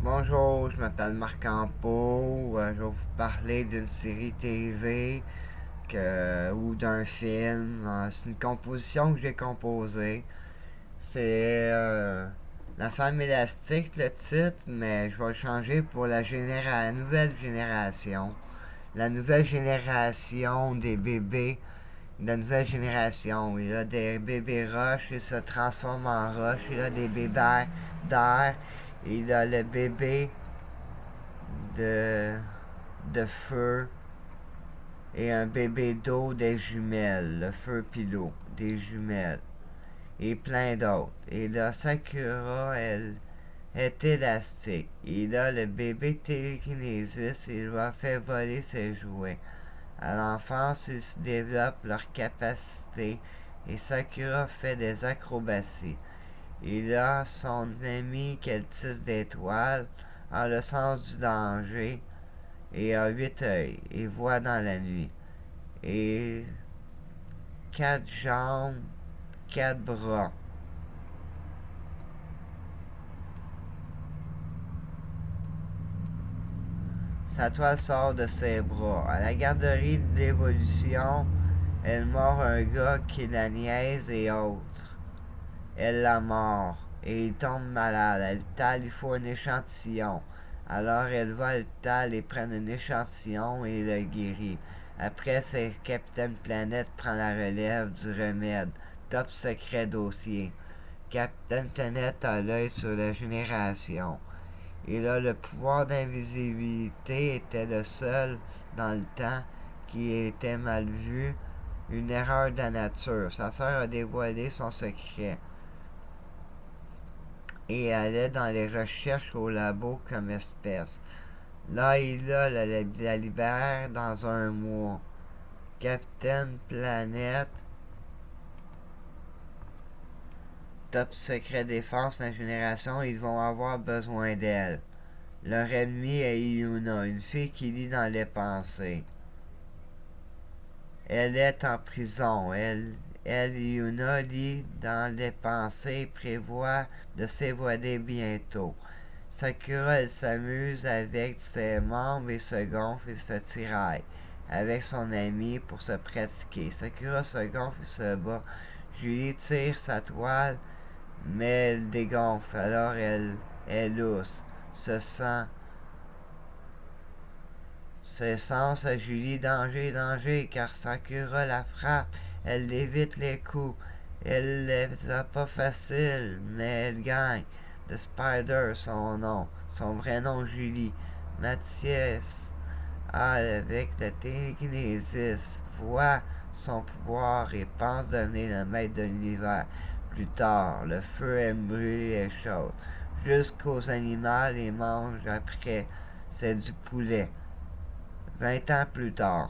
Bonjour, je m'appelle Marc Campo. Je vais vous parler d'une série TV ou d'un film. C'est une composition que j'ai composée. C'est La femme élastique, le titre, mais je vais le changer pour la nouvelle génération. La nouvelle génération des bébés. La nouvelle génération. Il y a des bébés roches, ils se transforment en roches. Il y a des bébés d'air. Il y a le bébé de, de feu et un bébé d'eau des jumelles, le feu pis l'eau, des jumelles, et plein d'autres. Et là, Sakura, elle est élastique. Et là, le bébé télékinésiste, il va faire voler ses jouets. À l'enfance, ils se développent leurs capacités et Sakura fait des acrobaties. Il a son ami qu'elle tisse d'étoiles en le sens du danger et a 8 œils et voit dans la nuit. Et 4 jambes, 4 bras. Sa toile sort de ses bras. À la garderie de l'évolution, elle mord un gars qui la niaise et autres. Elle la mord et il tombe malade. À l'hôpital, il faut un échantillon. Alors elle va à l'hôpital et prend un échantillon et le guérit. Après, c'est Capitaine Planète prend la relève du remède. Top secret dossier. Capitaine Planète a l'œil sur la génération. Et là, le pouvoir d'invisibilité était le seul dans le temps qui était mal vu. Une erreur de la nature. Sa sœur a dévoilé son secret et allait dans les recherches au labo comme espèce. Là, la libère dans un mois. Capitaine Planète, top secret défense de la génération, ils vont avoir besoin d'elle. Leur ennemi est Yuna, une fille qui lit dans les pensées. Elle est en prison. Yuna, lit dans les pensées et prévoit de s'évader bientôt. Sakura, elle s'amuse avec ses membres et se gonfle et se tiraille avec son ami pour se pratiquer. Sakura se gonfle et se bat. Julie tire sa toile, mais elle dégonfle, alors elle est lousse. Se sens à Julie, danger, danger, car Sakura la frappe. Elle évite les coups. Elle les a pas faciles, mais elle gagne. The Spider, son nom. Son vrai nom, Julie. Mathias, avec la télékinésis, voit son pouvoir et pense devenir le maître de l'univers. Plus tard, le feu aime brûler les choses. Jusqu'aux animaux les mangent après. C'est du poulet. 20 ans plus tard.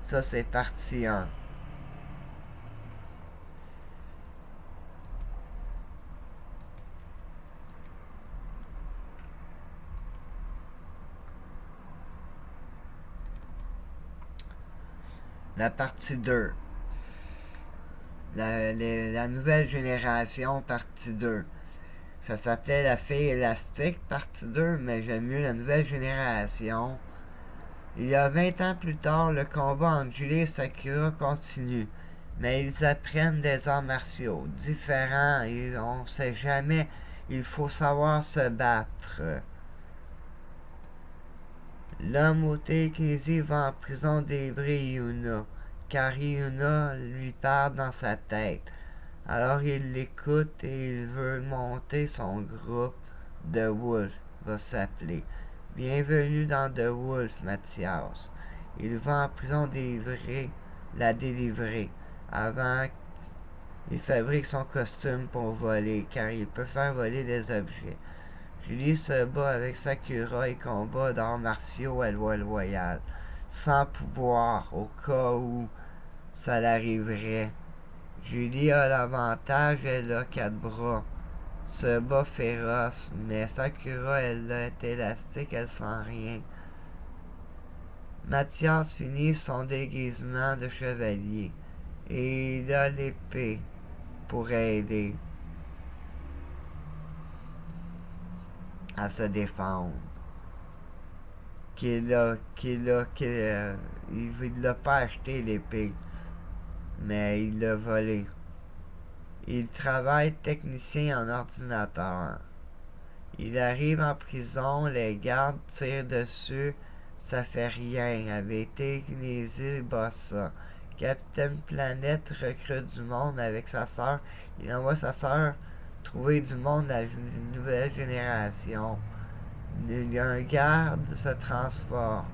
Ça, c'est partie 1. La partie 2. La nouvelle génération, partie 2. Ça s'appelait La fille élastique, partie 2, mais j'aime mieux la nouvelle génération. Il y a 20 ans plus tard, le combat entre Julie et Sakura continue. Mais ils apprennent des arts martiaux différents et on ne sait jamais. Il faut savoir se battre. L'homme au télékinésie va en prison délivrer Yuna, car Yuna lui parle dans sa tête. Alors il l'écoute et il veut monter son groupe. The Wolf va s'appeler. Bienvenue dans The Wolf, Mathias. Il va en prison la délivrer. Avant, il fabrique son costume pour voler, car il peut faire voler des objets. Julie se bat avec Sakura et combat d'arts martiaux à loi loyale, sans pouvoir au cas où ça l'arriverait. Julie a l'avantage, elle a 4 bras. Se bat féroce, mais Sakura, elle est élastique, elle sent rien. Mathias finit son déguisement de chevalier et il a l'épée pour aider. à se défendre. Il l'a pas acheté l'épée, mais il l'a volé. Il travaille technicien en ordinateur. Il arrive en prison, les gardes tirent dessus, ça fait rien. Avait été niaisé, bah ça. Capitaine Planète recrute du monde avec sa sœur. Il envoie sa sœur trouver du monde de la nouvelle génération. Un garde se transforme.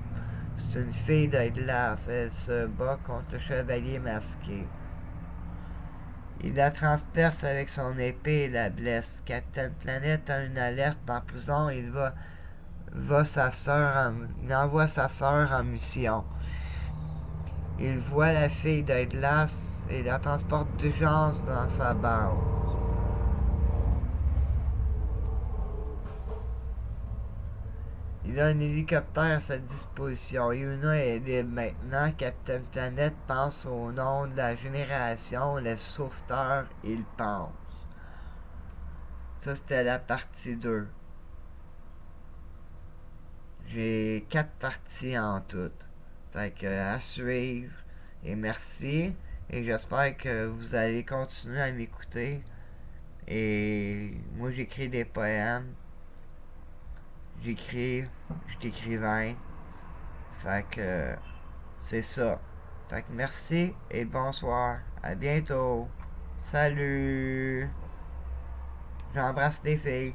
C'est une fille de glace. Elle se bat contre le chevalier masqué. Il la transperce avec son épée et la blesse. Capitaine Planète a une alerte en prison. Il envoie sa sœur en mission. Il voit la fille de glace et la transporte d'urgence dans sa base. Il a un hélicoptère à sa disposition. Yuna est libre maintenant. Capitaine Planète pense au nom de la génération, les sauveteurs, il pense. Ça, c'était la partie 2. J'ai 4 parties en tout. Fait que à suivre. Et merci. Et j'espère que vous allez continuer à m'écouter. Et moi, j'écris des poèmes. J'écris. Je suis écrivain. Fait que c'est ça. Fait que merci et bonsoir. À bientôt. Salut. J'embrasse les filles.